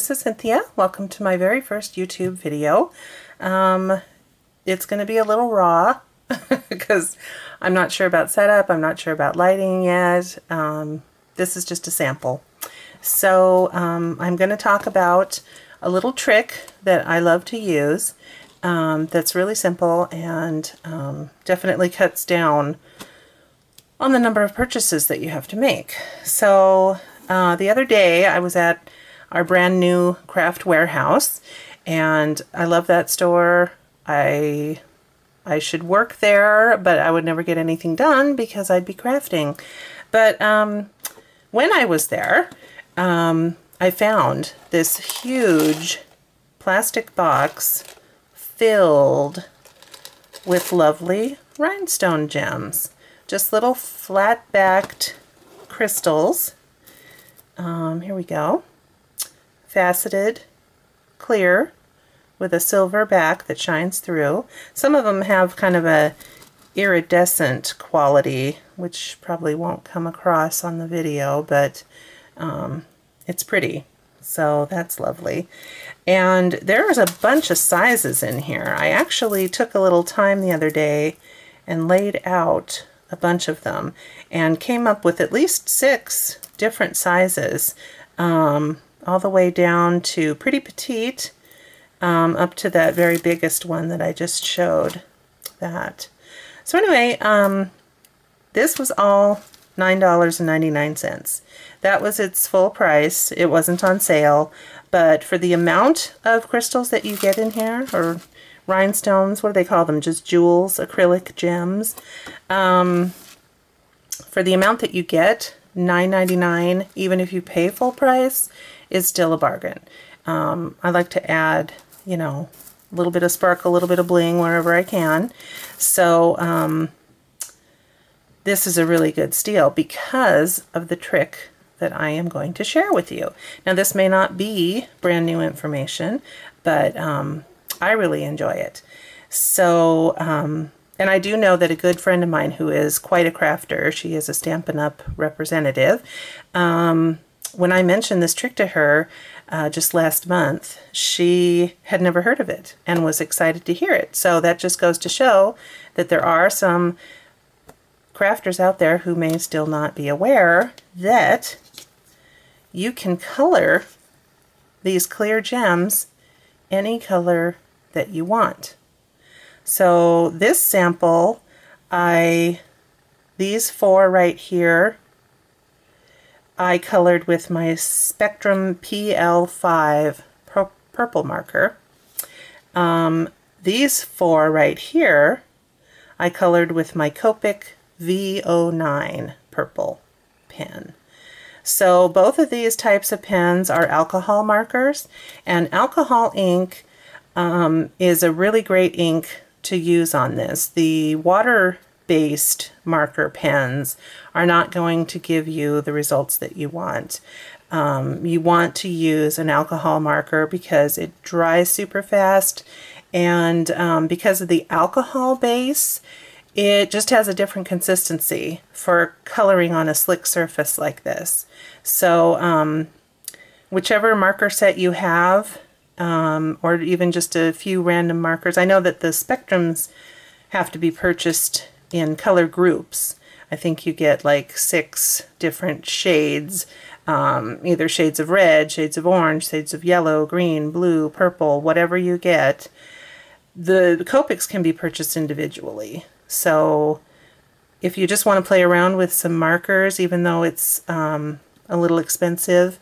this is Cynthia. Welcome to my very first YouTube video. It's going to be a little raw because I'm not sure about setup, I'm not sure about lighting yet. This is just a sample. So I'm going to talk about a little trick that I love to use that's really simple and definitely cuts down on the number of purchases that you have to make. So the other day I was at our brand new craft warehouse and I love that store. I should work there, but I would never get anything done because I'd be crafting. But when I was there, I found this huge plastic box filled with lovely rhinestone gems. Just little flat-backed crystals. Here we go. Faceted, clear, with a silver back that shines through. Some of them have kind of a iridescent quality, which probably won't come across on the video, but it's pretty. So that's lovely. And there's a bunch of sizes in here. I actually took a little time the other day and laid out a bunch of them and came up with at least 6 different sizes, all the way down to pretty petite, up to that very biggest one that I just showed. That. So anyway, this was all $9.99. That was its full price. It wasn't on sale, but for the amount of crystals that you get in here, or rhinestones, what do they call them? Just jewels, acrylic gems. For the amount that you get, $9.99, even if you pay full price, is still a bargain. I like to add, you know, a little bit of sparkle, a little bit of bling wherever I can. So this is a really good steal because of the trick that I am going to share with you. Now this may not be brand new information, but I really enjoy it. So, and I do know that a good friend of mine who is quite a crafter, she is a Stampin' Up! Representative, when I mentioned this trick to her just last month, she had never heard of it and was excited to hear it. So that just goes to show that there are some crafters out there who may still not be aware that you can color these clear gems any color that you want. So this sample, these 4 right here, I colored with my Spectrum PL5 purple marker. These 4 right here, I colored with my Copic V09 purple pen. So both of these types of pens are alcohol markers, and alcohol ink is a really great ink to use on this. The water-based marker pens are not going to give you the results that you want. You want to use an alcohol marker because it dries super fast, and because of the alcohol base, it just has a different consistency for coloring on a slick surface like this. So whichever marker set you have, or even just a few random markers. I know that the Spectrums have to be purchased in color groups. I think you get like 6 different shades, either shades of red, shades of orange, shades of yellow, green, blue, purple, whatever you get. The Copics can be purchased individually. So if you just want to play around with some markers, even though it's a little expensive,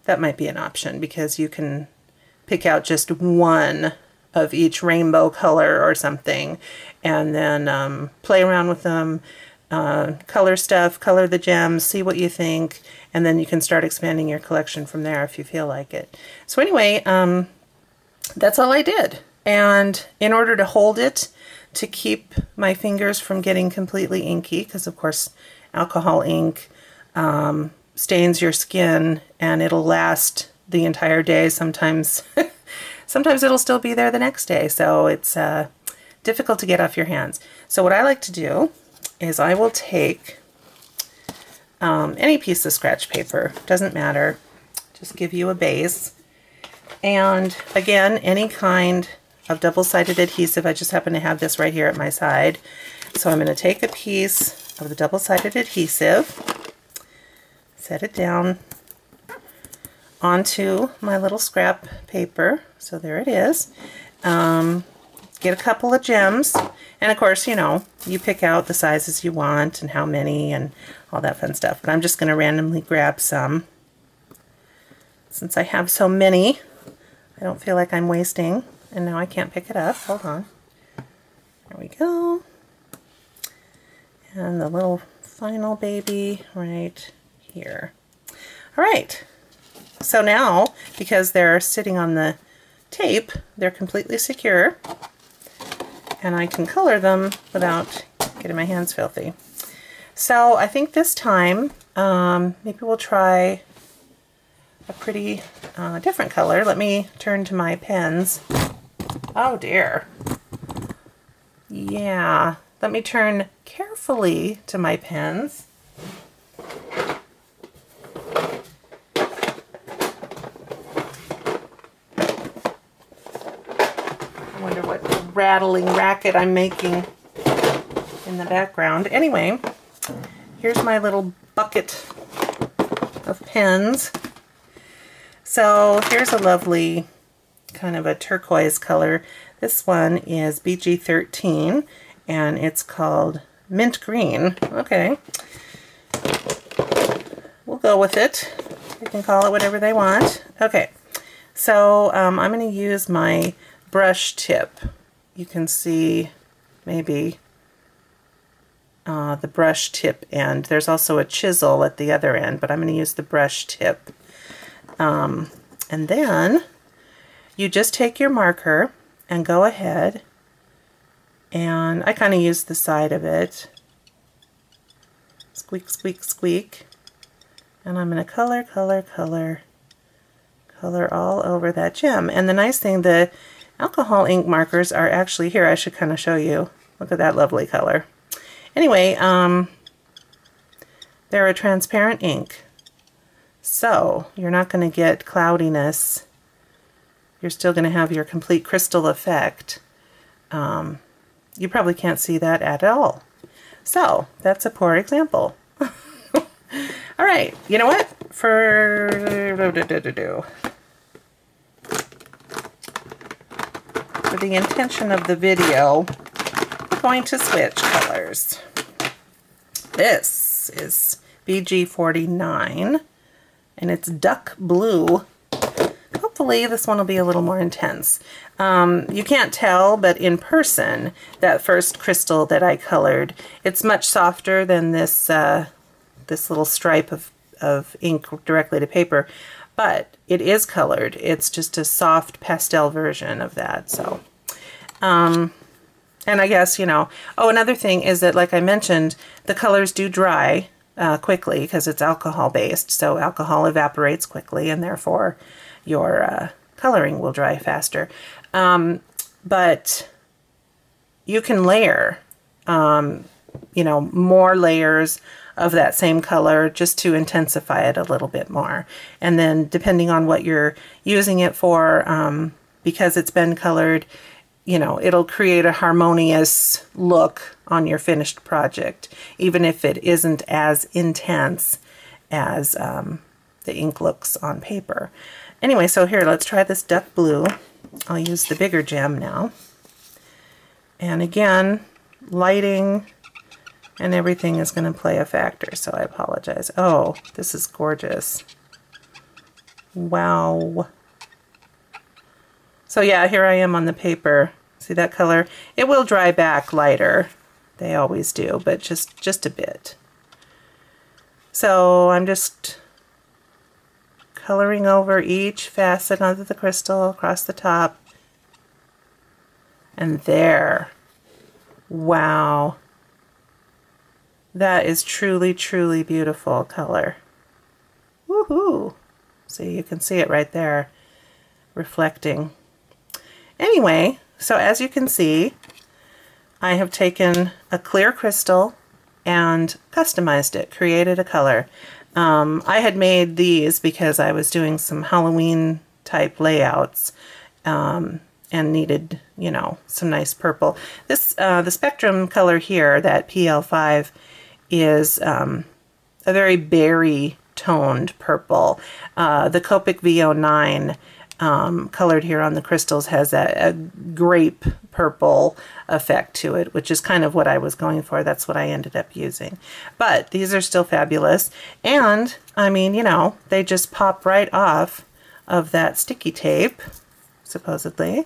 that might be an option because you can pick out just one of each rainbow color or something and then play around with them, color stuff, color the gems, see what you think, and then you can start expanding your collection from there if you feel like it. So anyway, that's all I did. And in order to hold it, to keep my fingers from getting completely inky, because of course alcohol ink stains your skin and it'll last the entire day. Sometimes sometimes it'll still be there the next day, so it's difficult to get off your hands. So what I like to do is I will take any piece of scratch paper, doesn't matter, just give you a base. And again, any kind of double-sided adhesive. I just happen to have this right here at my side. So I'm going to take a piece of the double-sided adhesive, set it down onto my little scrap paper. So there it is. Get a couple of gems, and of course, you know, you pick out the sizes you want and how many and all that fun stuff. But I'm just going to randomly grab some. Since I have so many, I don't feel like I'm wasting. And now I can't pick it up. Hold on. There we go. And the little final baby right here. All right. So now, because they're sitting on the tape, they're completely secure. And I can color them without getting my hands filthy. So I think this time, maybe we'll try a pretty different color. Let me turn to my pens. Oh dear. Yeah, let me turn carefully to my pens. I wonder what rattling racket I'm making in the background. Anyway, here's my little bucket of pens. So here's a lovely kind of a turquoise color. This one is BG13 and it's called mint green. Okay, we'll go with it. You can call it whatever they want. Okay, so I'm going to use my brush tip. You can see maybe the brush tip end. There's also a chisel at the other end, but I'm going to use the brush tip. And then you just take your marker and go ahead, and I kind of use the side of it. Squeak, squeak, squeak. And I'm going to color, color, color, color all over that gem. And the nice thing, the alcohol ink markers are actually here. I should kind of show you. Look at that lovely color. Anyway, they're a transparent ink. So you're not going to get cloudiness. You're still going to have your complete crystal effect. You probably can't see that at all. So that's a poor example. All right, you know what? For the intention of the video, I'm going to switch colors. This is BG49 and it's duck blue. Hopefully this one will be a little more intense. You can't tell, but in person, that first crystal that I colored, it's much softer than this this little stripe of ink directly to paper, but it is colored. It's just a soft pastel version of that. So, and I guess, you know, oh, another thing is that, like I mentioned, the colors do dry quickly because it's alcohol based, so alcohol evaporates quickly and therefore your coloring will dry faster. But you can layer, you know, more layers of that same color just to intensify it a little bit more. And then depending on what you're using it for, because it's been colored, you know, it'll create a harmonious look on your finished project, even if it isn't as intense as the ink looks on paper. Anyway, so here, let's try this duck blue. I'll use the bigger gem now. And again, lighting and everything is going to play a factor, so I apologize. Oh, this is gorgeous. Wow. So yeah, here I am on the paper. See that color? It will dry back lighter. They always do, but just a bit. So I'm just coloring over each facet of the crystal across the top. And there. Wow. That is truly, truly beautiful color. Woohoo! See, you can see it right there, reflecting. Anyway, so as you can see, I have taken a clear crystal and customized it, created a color. I had made these because I was doing some Halloween type layouts and needed, you know, some nice purple. This, the Spectrum color here, that PL5, is a very berry toned purple. The Copic V09 colored here on the crystals has a grape purple effect to it, which is kind of what I was going for. That's what I ended up using. But these are still fabulous. And, I mean, you know, they just pop right off of that sticky tape, supposedly.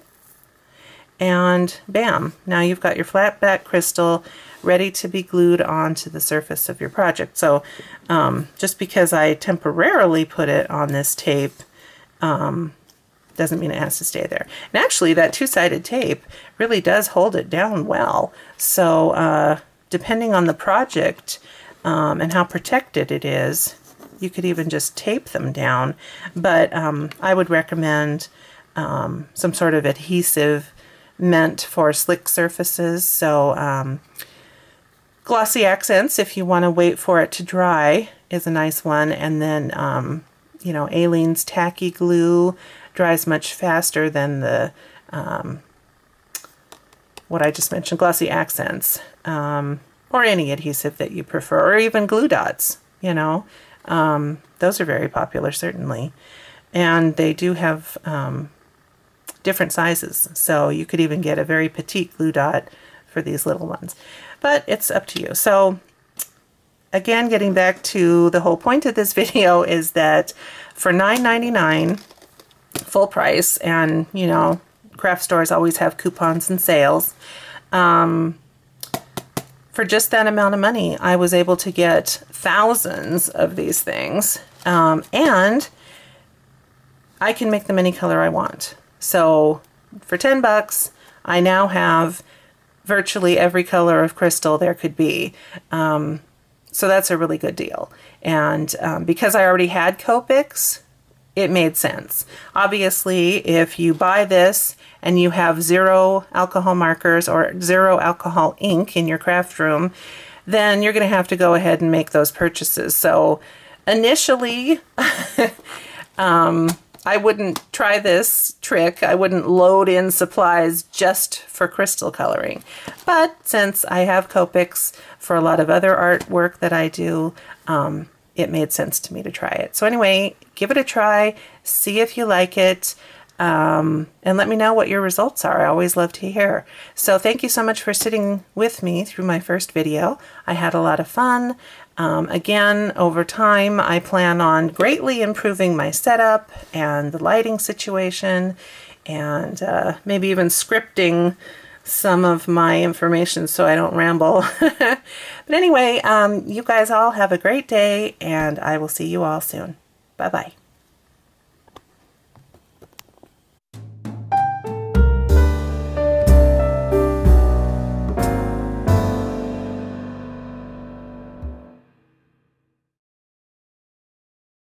And bam, now you've got your flat back crystal ready to be glued onto the surface of your project. So just because I temporarily put it on this tape doesn't mean it has to stay there. And actually that two-sided tape really does hold it down well. So depending on the project and how protected it is, you could even just tape them down. But I would recommend some sort of adhesive meant for slick surfaces. So Glossy Accents, if you want to wait for it to dry, is a nice one. And then, you know, Aleene's Tacky Glue dries much faster than the, what I just mentioned, Glossy Accents, or any adhesive that you prefer, or even glue dots, you know. Those are very popular, certainly. And they do have different sizes, so you could even get a very petite glue dot for these little ones. But it's up to you. So again, getting back to the whole point of this video is that for $9.99 full price, and you know, craft stores always have coupons and sales, for just that amount of money I was able to get thousands of these things, and I can make them any color I want. So for 10 bucks I now have virtually every color of crystal there could be. So that's a really good deal. And because I already had Copics, it made sense. Obviously, if you buy this and you have 0 alcohol markers or 0 alcohol ink in your craft room, then you're going to have to go ahead and make those purchases. So initially, I wouldn't try this trick. I wouldn't load in supplies just for crystal coloring. But since I have Copics for a lot of other artwork that I do, it made sense to me to try it. So anyway, give it a try, see if you like it, and let me know what your results are. I always love to hear. So thank you so much for sitting with me through my first video. I had a lot of fun. Again, over time, I plan on greatly improving my setup and the lighting situation, and maybe even scripting some of my information so I don't ramble. But anyway, you guys all have a great day, and I will see you all soon. Bye-bye.